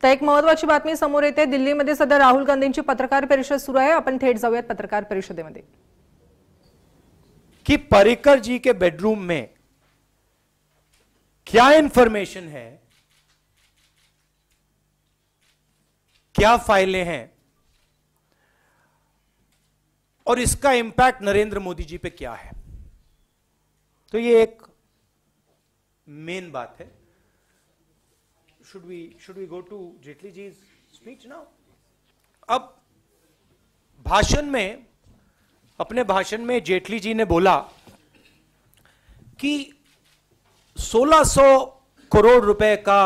तर एक महत्त्वाची बातमी समोर येते। दिल्लीमध्ये सध्या राहुल गांधींची पत्रकार परिषद सुरू आहे। आपण थेट जाऊयात पत्रकार परिषदेमध्ये कि पर्रिकर जी के बेडरूम में क्या इंफॉर्मेशन है, क्या फाइलें हैं और इसका इंपैक्ट नरेंद्र मोदी जी पे क्या है। तो ये एक मेन बात है। Should we go to Jaitley ji speech now. अब भाषण में, अपने भाषण में जेटली जी ने बोला कि 1600 करोड़ रुपए का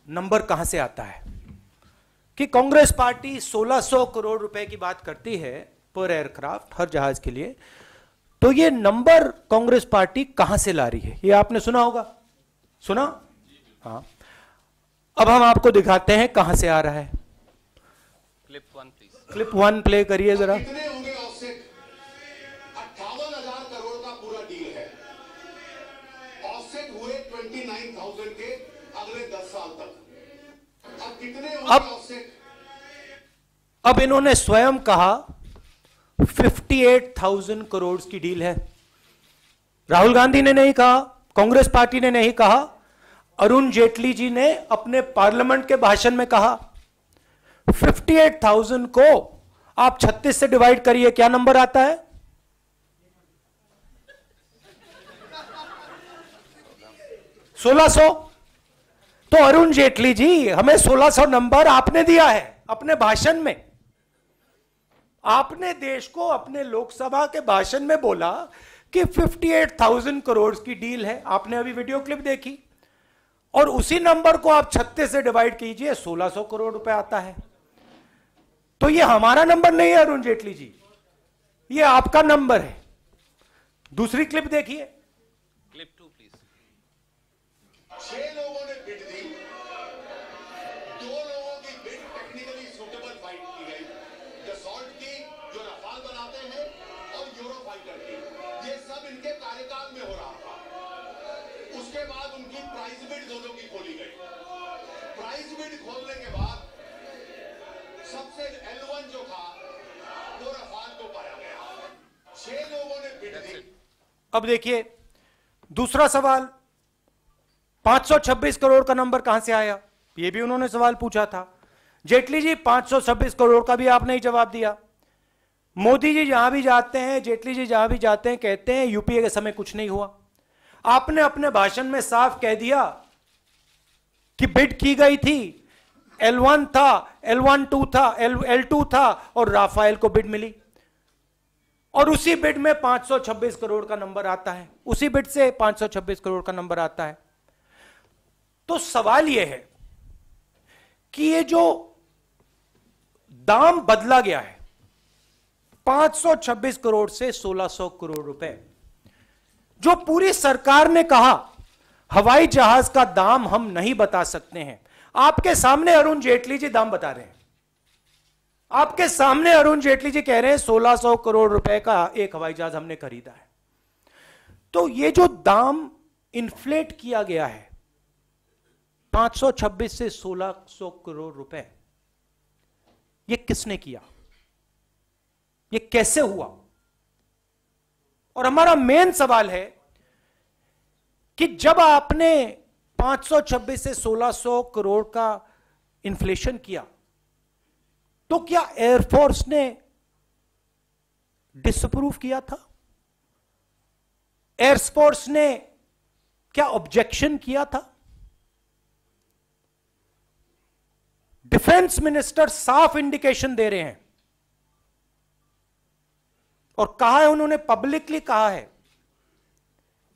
नंबर कहां से आता है, कि कांग्रेस पार्टी 1600 करोड़ रुपए की बात करती है पर एयरक्राफ्ट, हर जहाज के लिए। तो ये नंबर कांग्रेस पार्टी कहां से ला रही है, ये आपने सुना होगा, सुना? हाँ, अब हम आपको दिखाते हैं कहां से आ रहा है। क्लिप 1 प्लीज, क्लिप 1 प्ले करिए जरा। कितने होंगे ऑफसेट? 58,000 करोड़ का पूरा डील है। ऑफसेट हुए 29,000 के अगले 10 साल तक। अब कितने होंगे ऑफसेट? अब इन्होंने स्वयं कहा 58,000 करोड़ की डील है। राहुल गांधी ने नहीं कहा, कांग्रेस पार्टी ने नहीं कहा, अरुण जेटली जी ने अपने पार्लियामेंट के भाषण में कहा। 58,000 को आप 36 से डिवाइड करिए, क्या नंबर आता है? 1600। तो अरुण जेटली जी, हमें 1600 नंबर आपने दिया है अपने भाषण में। आपने देश को अपने लोकसभा के भाषण में बोला कि 58,000 करोड़ की डील है। आपने अभी वीडियो क्लिप देखी, और उसी नंबर को आप 36 से डिवाइड कीजिए, 1600 करोड़ रुपए आता है। तो ये हमारा नंबर नहीं है अरुण जेटली जी, ये आपका नंबर है। दूसरी क्लिप देखिए। Clip 2 please. 6 लोगों ने बिड दी, 2 लोगों की बिड टेक्निकली सुटेबल फाइट की गई, डसॉल्ट की जो रफाल बनाते हैं और यूरोफाइटर की। ये सब इनके कार्यकाल में हो रहा था। उसके बाद उनकी प्राइस बिड दोनों की खोली गई। प्राइस बिड खोलने के बाद सबसे L1 जो था वो रफाल को पाया गया। 6 लोगों ने बिड दी। अब देखिए दूसरा सवाल, 526 करोड़ का नंबर कहां से आया, यह भी उन्होंने सवाल पूछा था। जेटली जी 526 करोड़ का भी आपने ही जवाब दिया। मोदी जी जहां भी जाते हैं, जेटली जी जहां भी जाते हैं, कहते हैं यूपीए के समय कुछ नहीं हुआ। आपने अपने भाषण में साफ कह दिया कि बिड की गई थी, L1 था, L1-2 था, L2 था, और राफेल को बिड मिली, और उसी बिड में 526 करोड़ का नंबर आता है, उसी बिड से 526 करोड़ का नंबर आता है। तो सवाल यह है कि ये जो दाम बदला गया है 526 करोड़ से 1600 करोड़ रुपए, जो पूरी सरकार ने कहा हवाई जहाज का दाम हम नहीं बता सकते हैं, आपके सामने अरुण जेटली जी दाम बता रहे हैं। आपके सामने अरुण जेटली जी कह रहे हैं 1600 करोड़ रुपए का एक हवाई जहाज हमने खरीदा है। तो ये जो दाम इन्फ्लेट किया गया है 526 से 1600 करोड़ रुपए, ये किसने किया, ये कैसे हुआ? और हमारा मेन सवाल है कि जब आपने 526 से 1600 करोड़ का इन्फ्लेशन किया, तो क्या एयरफोर्स ने डिसअप्रूव किया था? एयरफोर्स ने क्या ऑब्जेक्शन किया था? डिफेंस मिनिस्टर साफ इंडिकेशन दे रहे हैं और कहा है, उन्होंने पब्लिकली कहा है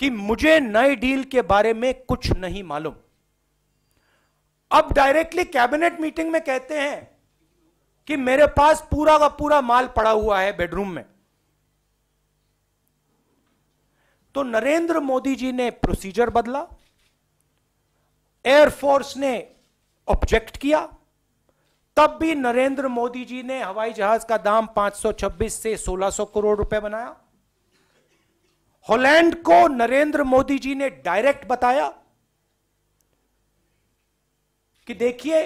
कि मुझे नई डील के बारे में कुछ नहीं मालूम। अब डायरेक्टली कैबिनेट मीटिंग में कहते हैं कि मेरे पास पूरा का पूरा माल पड़ा हुआ है बेडरूम में। तो नरेंद्र मोदी जी ने प्रोसीजर बदला, एयरफोर्स ने ऑब्जेक्ट किया, तब भी नरेंद्र मोदी जी ने हवाई जहाज का दाम 526 से 1600 करोड़ रुपए बनाया। हॉलैंड को नरेंद्र मोदी जी ने डायरेक्ट बताया कि देखिए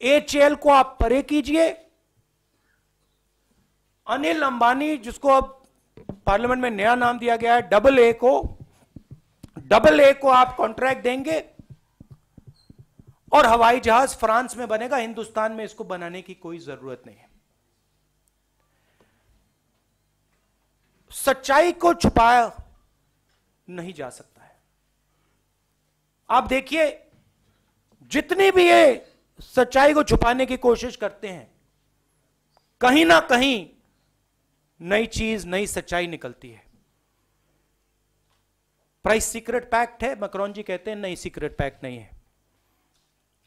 HAL को आप परे कीजिए, अनिल अंबानी, जिसको अब पार्लियामेंट में नया नाम दिया गया है डबल ए को आप कॉन्ट्रैक्ट देंगे और हवाई जहाज फ्रांस में बनेगा, हिंदुस्तान में इसको बनाने की कोई जरूरत नहीं है। सच्चाई को छुपाया नहीं जा सकता है। आप देखिए, जितनी भी ये सच्चाई को छुपाने की कोशिश करते हैं, कहीं ना कहीं नई चीज, नई सच्चाई निकलती है। प्राइस सीक्रेट पैक्ट है, मैक्रोन जी कहते हैं नहीं, सीक्रेट पैक्ट नहीं है।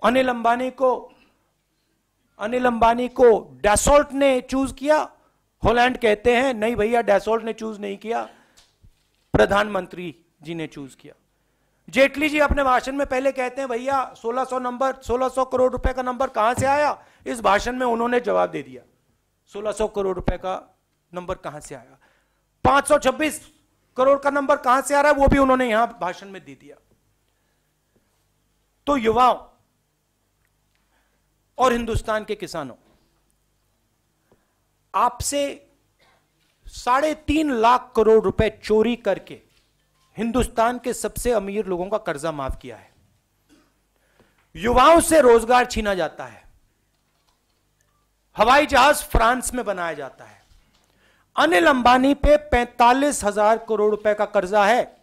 अनिल अंबानी को डैसोल्ट ने चूज किया, हॉलैंड कहते हैं नहीं भैया डैसोल्ट ने चूज नहीं किया, प्रधानमंत्री जी ने चूज किया। जेटली जी अपने भाषण में पहले कहते हैं भैया 1600 करोड़ रुपए का नंबर कहां से आया। इस भाषण में उन्होंने जवाब दे दिया 1600 करोड़ रुपए का नंबर कहां से आया। 526 करोड़ का नंबर कहां से आ रहा है वो भी उन्होंने यहां भाषण में दे दिया। तो युवाओं और हिंदुस्तान के किसानों, आपसे 3.5 लाख करोड़ रुपए चोरी करके हिंदुस्तान के सबसे अमीर लोगों का कर्जा माफ किया है। युवाओं से रोजगार छीना जाता है, हवाई जहाज फ्रांस में बनाया जाता है। अनिल अंबानी पे 45,000 करोड़ रुपए का कर्जा है,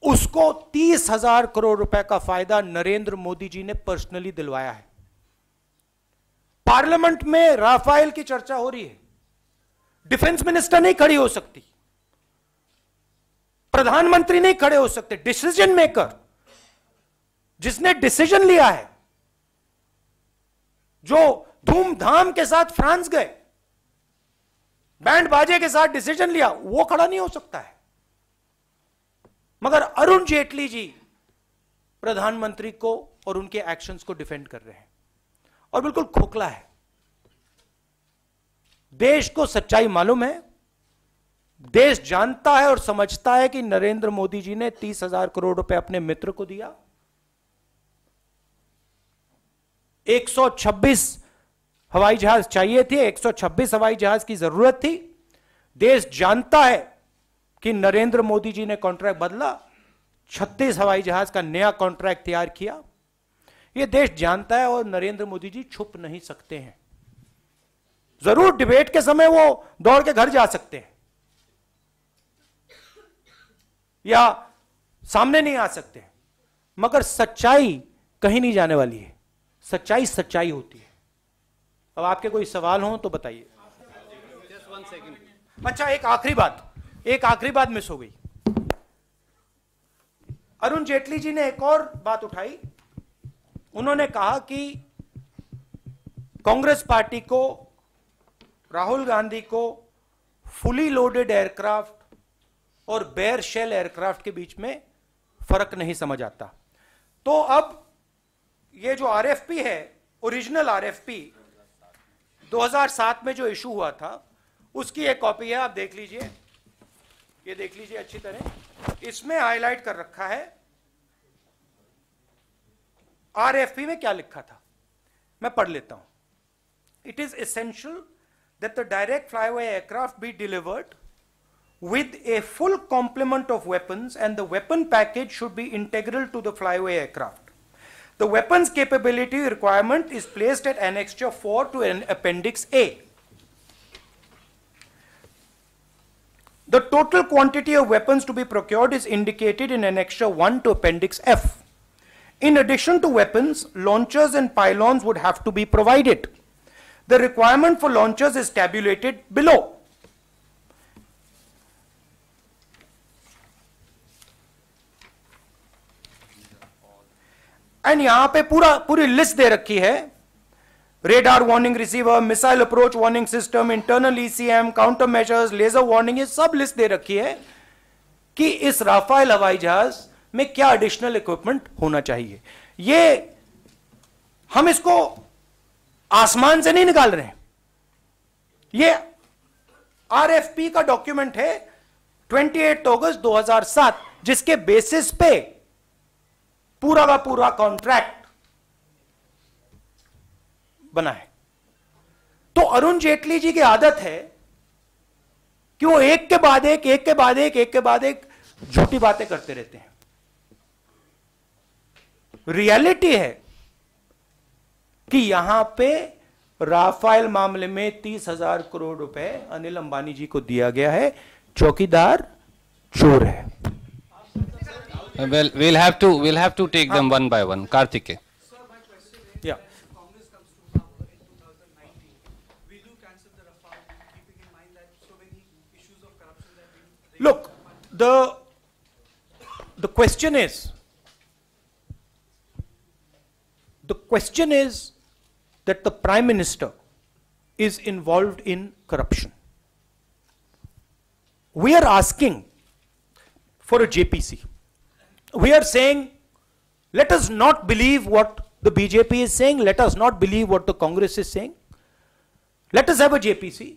उसको 30,000 करोड़ रुपए का फायदा नरेंद्र मोदी जी ने पर्सनली दिलवाया है। पार्लियामेंट में राफेल की चर्चा हो रही है, डिफेंस मिनिस्टर नहीं खड़ी हो सकती, प्रधानमंत्री नहीं खड़े हो सकते। डिसीजन मेकर, जिसने डिसीजन लिया है, जो धूमधाम के साथ फ्रांस गए, बैंड बाजे के साथ डिसीजन लिया, वो खड़ा नहीं हो सकता है। मगर अरुण जेटली जी प्रधानमंत्री को और उनके एक्शंस को डिफेंड कर रहे हैं और बिल्कुल खोखला है। देश को सच्चाई मालूम है, देश जानता है और समझता है कि नरेंद्र मोदी जी ने 30,000 करोड़ रुपए अपने मित्र को दिया। 126 हवाई जहाज चाहिए थे, 126 हवाई जहाज की जरूरत थी। देश जानता है कि नरेंद्र मोदी जी ने कॉन्ट्रैक्ट बदला, 36 हवाई जहाज का नया कॉन्ट्रैक्ट तैयार किया। यह देश जानता है और नरेंद्र मोदी जी छुप नहीं सकते हैं। जरूर डिबेट के समय वो दौड़ के घर जा सकते हैं या सामने नहीं आ सकते, मगर सच्चाई कहीं नहीं जाने वाली है। सच्चाई सच्चाई होती है। अब आपके कोई सवाल हो तो बताइए। Just 1 second. अच्छा, एक आखिरी बात मिस हो गई। अरुण जेटली जी ने एक और बात उठाई। उन्होंने कहा कि कांग्रेस पार्टी को, राहुल गांधी को फुली लोडेड एयरक्राफ्ट और बेयर शेल एयरक्राफ्ट के बीच में फर्क नहीं समझ आता। तो अब ये जो आरएफपी है, ओरिजिनल आरएफपी 2007 में जो इशू हुआ था, उसकी एक कॉपी है, आप देख लीजिए। ये देख लीजिए अच्छी तरह, इसमें हाईलाइट कर रखा है आरएफपी में क्या लिखा था। मैं पढ़ लेता हूं। It is essential that the direct flyover aircraft be delivered with a full complement of weapons, and the weapon package should be integral to the flyaway aircraft. The weapons capability requirement is placed at Annexure 4 to Appendix A. The total quantity of weapons to be procured is indicated in Annexure 1 to Appendix F. In addition to weapons, launchers and pylons would have to be provided. The requirement for launchers is tabulated below. And यहां पे पूरी list दे रखी है। Radar warning receiver, missile approach warning system, internal ECM, countermeasures, laser warning, ये सब list दे रखी है कि इस राफेल हवाई जहाज में क्या एडिशनल इक्विपमेंट होना चाहिए। ये हम इसको आसमान से नहीं निकाल रहे हैं, ये आरएफपी का डॉक्यूमेंट है 28 अगस्त 2007, जिसके बेसिस पे पूरा का पूरा कॉन्ट्रैक्ट बना है। तो अरुण जेटली जी की आदत है कि वो एक के बाद एक, एक के बाद एक, एक के बाद एक झूठी बातें करते रहते हैं। रियलिटी है कि यहां पे राफेल मामले में 30,000 करोड़ रुपए अनिल अंबानी जी को दिया गया है। चौकीदार चोर है। Well, we'll have to take them one by one. Karthike. Yeah. Congress comes to power in 2019, will you cancel the Rafale deal, keeping in mind that so many issues of corruption that we Look, the question is that the Prime Minister is involved in corruption. We are asking for a JPC. We are saying, let us not believe what the BJP is saying, let us not believe what the Congress is saying. Let us have a JPC.